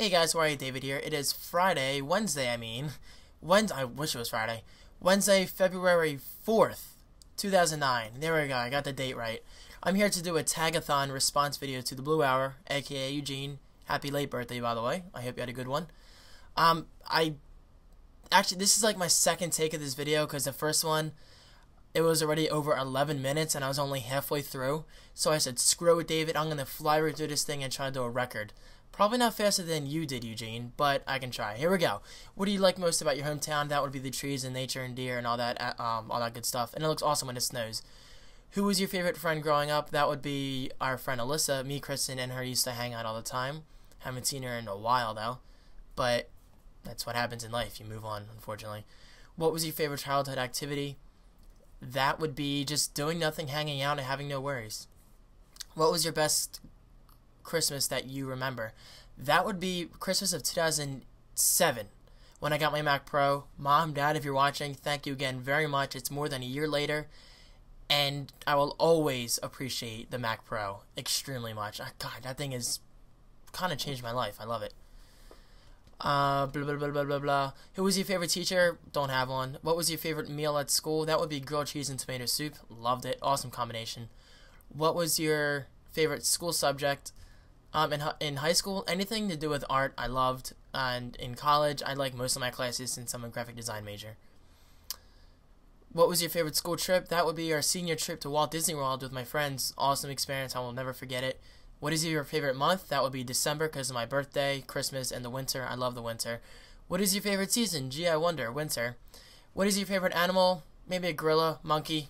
Hey guys, where are you? David here. It is Wednesday, I mean. I wish it was Friday. Wednesday, February 4th, 2009. There we go, I got the date right. I'm here to do a Tagathon response video to the Blue Hour, aka Eugene. Happy late birthday, by the way. I hope you had a good one. Actually, this is like my second take of this video, because the first one, it was already over 11 minutes, and I was only halfway through. So I said, screw it, David, I'm going to fly right through this thing and try to do a record. Probably not faster than you did, Eugene, but I can try. Here we go. What do you like most about your hometown? That would be the trees and nature and deer and all that good stuff. And it looks awesome when it snows. Who was your favorite friend growing up? That would be our friend Alyssa. Me, Kristen, and her used to hang out all the time. Haven't seen her in a while, though. But that's what happens in life. You move on, unfortunately. What was your favorite childhood activity? That would be just doing nothing, hanging out, and having no worries. What was your best Christmas that you remember? That would be Christmas of 2007 when I got my Mac Pro. Mom, Dad, if you're watching, thank you again very much. It's more than a year later, and I will always appreciate the Mac Pro extremely much. God, that thing has kind of changed my life. I love it. Blah, blah, blah, blah, blah, blah. Who was your favorite teacher? Don't have one. What was your favorite meal at school? That would be grilled cheese and tomato soup. Loved it. Awesome combination. What was your favorite school subject? In high school, anything to do with art, I loved. And in college, I liked most of my classes since I'm a graphic design major. What was your favorite school trip? That would be our senior trip to Walt Disney World with my friends. Awesome experience. I will never forget it. What is your favorite month? That would be December because of my birthday, Christmas, and the winter. I love the winter. What is your favorite season? Gee, I wonder. Winter. What is your favorite animal? Maybe a gorilla, monkey,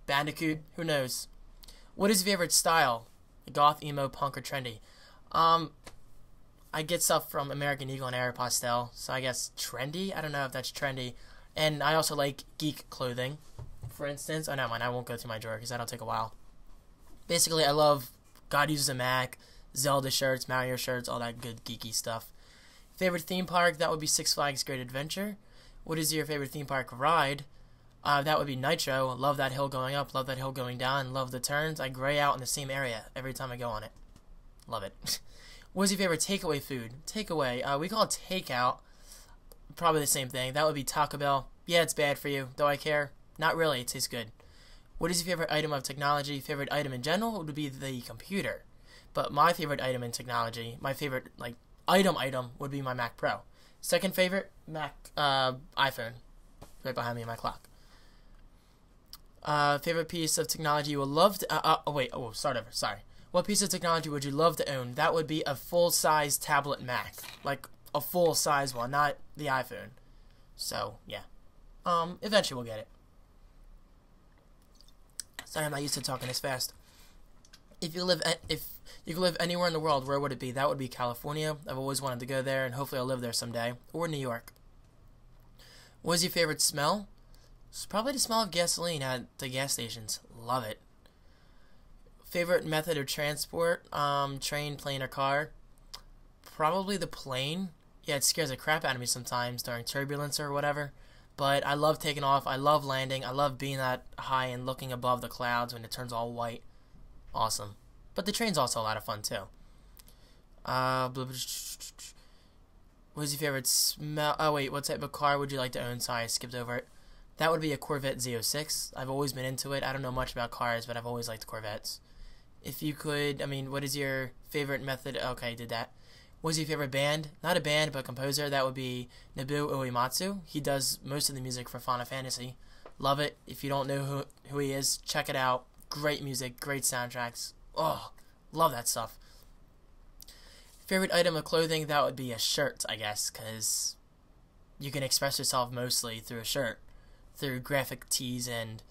bandicoot. Who knows? What is your favorite style? Goth, emo, punk, or trendy? I get stuff from American Eagle and Aeropostale, so I guess trendy? I don't know if that's trendy. And I also like geek clothing, for instance. Oh, no, mind, I won't go through my drawer because that'll take a while. Basically, I love God Uses a Mac, Zelda shirts, Mario shirts, all that good geeky stuff. Favorite theme park? That would be Six Flags Great Adventure. What is your favorite theme park ride? That would be Nitro. Love that hill going up, love that hill going down, love the turns. I gray out in the same area every time I go on it. Love it. What's your favorite takeaway food? Takeaway. We call it takeout. Probably the same thing. That would be Taco Bell. Yeah, it's bad for you. Do I care? Not really. It tastes good. What is your favorite item of technology? Favorite item in general would be the computer. But my favorite item in technology, my favorite item would be my Mac Pro. Second favorite, iPhone. Right behind me in my clock. Favorite piece of technology you would love to... start over. Sorry. What piece of technology would you love to own? That would be a full-size tablet Mac. Like, a full-size one, not the iPhone. So, yeah. Eventually we'll get it. Sorry, I'm not used to talking this fast. If you could live anywhere in the world, where would it be? That would be California. I've always wanted to go there, and hopefully I'll live there someday. Or New York. What is your favorite smell? It's probably the smell of gasoline at the gas stations. Love it. Favorite method of transport? Train, plane, or car? Probably the plane. Yeah, it scares the crap out of me sometimes during turbulence or whatever. But I love taking off. I love landing. I love being that high and looking above the clouds when it turns all white. Awesome. But the train's also a lot of fun too. What is your favorite smell? Oh wait, what type of car would you like to own? Sorry, I skipped over it. That would be a Corvette Z06. I've always been into it. I don't know much about cars, but I've always liked Corvettes. If you could, what is your favorite method? Okay, did that. What is your favorite band? Not a band, but a composer. That would be Nobuo Uematsu. He does most of the music for Final Fantasy. Love it. If you don't know who he is, check it out. Great music, great soundtracks. Oh, love that stuff. Favorite item of clothing? That would be a shirt, I guess, because you can express yourself mostly through a shirt, through graphic tees and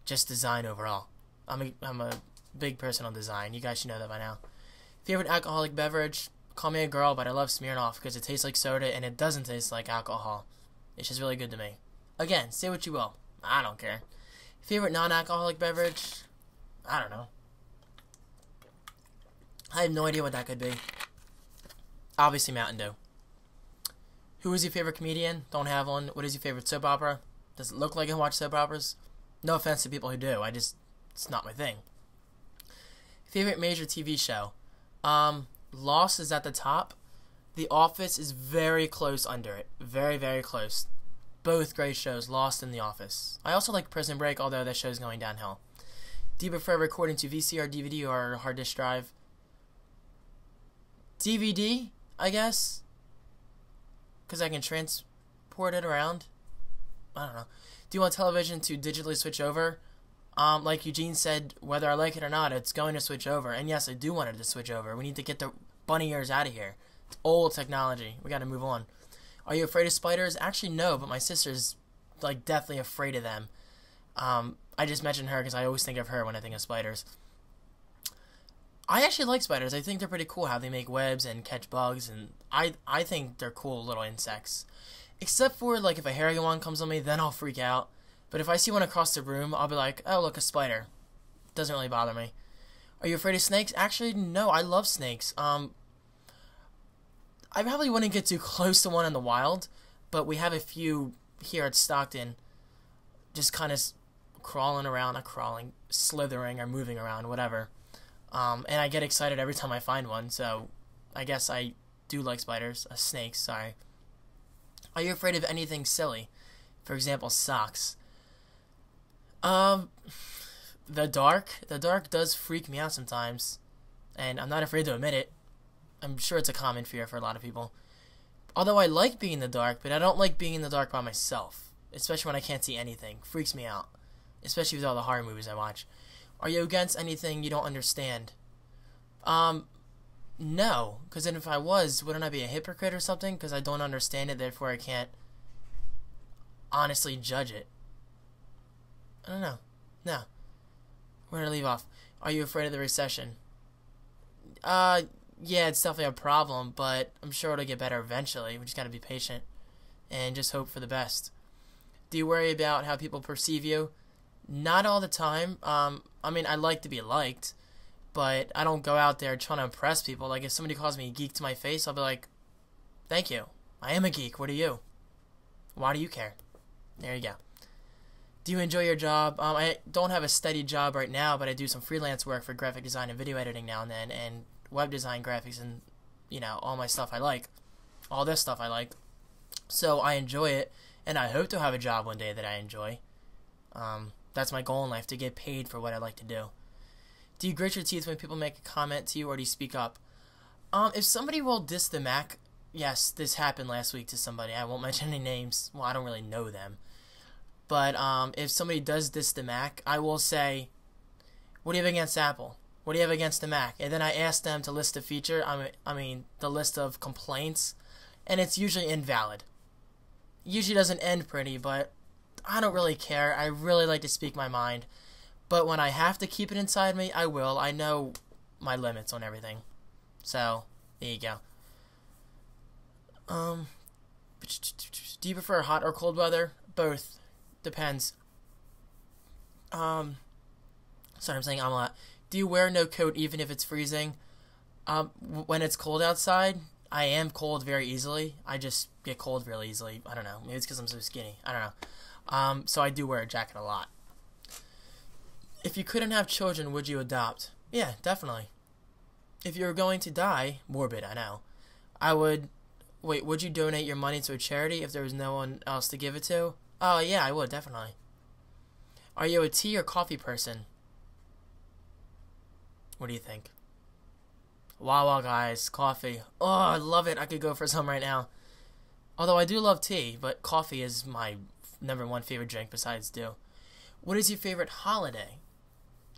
just design overall. I'm a big person on design. You guys should know that by now. Favorite alcoholic beverage? Call me a girl, but I love Smirnoff because it tastes like soda and it doesn't taste like alcohol. It's just really good to me. Again, say what you will. I don't care. Favorite non-alcoholic beverage? I don't know. I have no idea what that could be. Obviously Mountain Dew. Who is your favorite comedian? Don't have one. What is your favorite soap opera? Does it look like I watch soap operas? No offense to people who do. It's not my thing. Favorite major TV show? Lost is at the top. The Office is very close under it. Very, very close. Both great shows. Lost in The Office. I also like Prison Break, although that show's going downhill. Do you prefer recording to VCR, DVD, or hard disk drive? DVD, I guess. Because I can transport it around. I don't know. Do you want television to digitally switch over? Like Eugene said, whether I like it or not, it's going to switch over. And yes, I do want it to switch over. We need to get the bunny ears out of here. It's old technology. We got to move on. Are you afraid of spiders? Actually, no, but my sister's like deathly afraid of them. I just mentioned her because I always think of her when I think of spiders. I actually like spiders. I think they're pretty cool how they make webs and catch bugs, and I think they're cool little insects. Except for, like, if a hairy one comes on me, then I'll freak out. But if I see one across the room, I'll be like, oh, look, a spider. Doesn't really bother me. Are you afraid of snakes? Actually, no, I love snakes. I probably wouldn't get too close to one in the wild, but we have a few here at Stockton just kind of crawling around, not crawling, slithering or moving around, whatever. And I get excited every time I find one, so I guess I do like spiders. Snakes, sorry. Are you afraid of anything silly? For example, socks. The dark. The dark does freak me out sometimes, and I'm not afraid to admit it. I'm sure it's a common fear for a lot of people. Although I like being in the dark, but I don't like being in the dark by myself, especially when I can't see anything. Freaks me out, especially with all the horror movies I watch. Are you against anything you don't understand? No, because then if I was, wouldn't I be a hypocrite or something? Because I don't understand it, therefore I can't honestly judge it. I don't know. No. Where did I leave off? Are you afraid of the recession? Yeah, it's definitely a problem, but I'm sure it'll get better eventually. We just gotta be patient and just hope for the best. Do you worry about how people perceive you? Not all the time. I mean, I like to be liked, but I don't go out there trying to impress people. Like, if somebody calls me a geek to my face, I'll be like, thank you. I am a geek. What are you? Why do you care? There you go. Do you enjoy your job? I don't have a steady job right now, but I do some freelance work for graphic design and video editing now and then, and web design, graphics, and, you know, all my stuff I like. All this stuff I like. So I enjoy it, and I hope to have a job one day that I enjoy. That's my goal in life, to get paid for what I like to do. Do you grit your teeth when people make a comment to you, or do you speak up? If somebody will diss the Mac, yes, this happened last week to somebody. I won't mention any names. Well, I don't really know them. But if somebody does diss the Mac, I will say, what do you have against Apple? What do you have against the Mac? And then I ask them to list a feature, I mean the list of complaints, and it's usually invalid. Usually doesn't end pretty, but I don't really care. I really like to speak my mind. But when I have to keep it inside me, I will. I know my limits on everything. So, there you go. Do you prefer hot or cold weather? Both. Depends. Sorry, I'm saying I'm a lot. Do you wear no coat even if it's freezing? When it's cold outside, I am cold very easily. I just get cold really easily. I don't know. Maybe it's because I'm so skinny. I don't know. So I do wear a jacket a lot. If you couldn't have children, would you adopt? Yeah, definitely. If you were going to die, morbid, I know. I would. Wait, would you donate your money to a charity if there was no one else to give it to? Oh, yeah, I would, definitely. Are you a tea or coffee person? What do you think? Wow, guys, coffee. Oh, I love it. I could go for some right now. Although I do love tea, but coffee is my #1 favorite drink besides dew. What is your favorite holiday?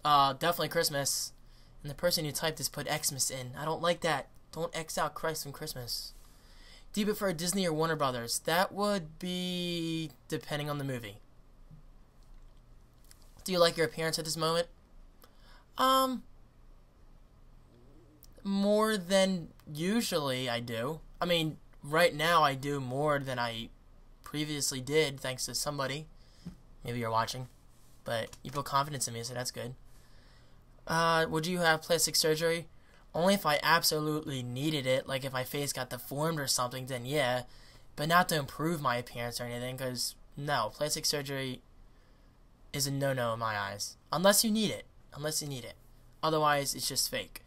Definitely Christmas. And the person who typed this put Xmas in. I don't like that. Don't X out Christ from Christmas. Do you prefer Disney or Warner Brothers? That would be depending on the movie. Do you like your appearance at this moment? More than usually I do. I mean, right now I do more than I previously did, thanks to somebody. Maybe you're watching. But you put confidence in me, so that's good. Would you have plastic surgery? Only if I absolutely needed it, like if my face got deformed or something, then yeah. But not to improve my appearance or anything, because, no, plastic surgery is a no-no in my eyes. Unless you need it. Unless you need it. Otherwise, it's just fake.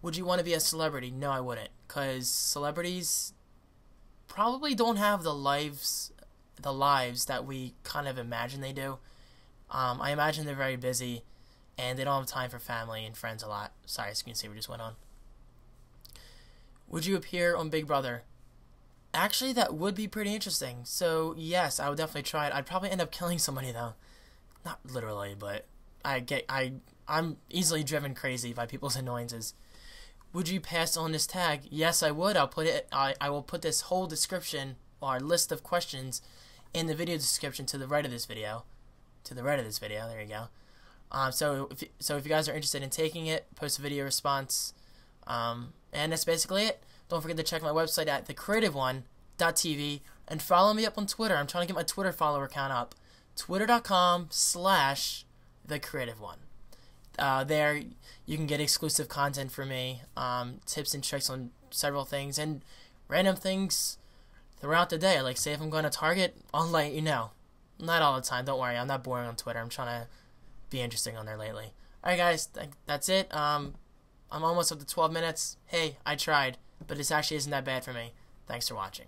Would you want to be a celebrity? No, I wouldn't. Because celebrities probably don't have the lives that we kind of imagine they do. I imagine they're very busy, and they don't have time for family and friends a lot. Sorry, as you can see, we just went on. Would you appear on Big Brother? Actually, that would be pretty interesting. So, yes, I would definitely try it. I'd probably end up killing somebody, though. Not literally, but I'm easily driven crazy by people's annoyances. Would you pass on this tag? Yes, I would. I will put this whole description, or list of questions, in the video description to the right of this video. To the right of this video. There you go. So if you guys are interested in taking it, post a video response. And that's basically it. Don't forget to check my website at thecreativeone.tv and follow me up on Twitter. I'm trying to get my Twitter follower count up. Twitter.com/thecreativeone. There you can get exclusive content from me, tips and tricks on several things, and random things throughout the day. Like, say if I'm going to Target, I'll let you know. Not all the time, don't worry. I'm not boring on Twitter. I'm trying to be interesting on there lately. Alright guys, that's it. I'm almost up to 12 minutes. Hey, I tried, but this actually isn't that bad for me. Thanks for watching.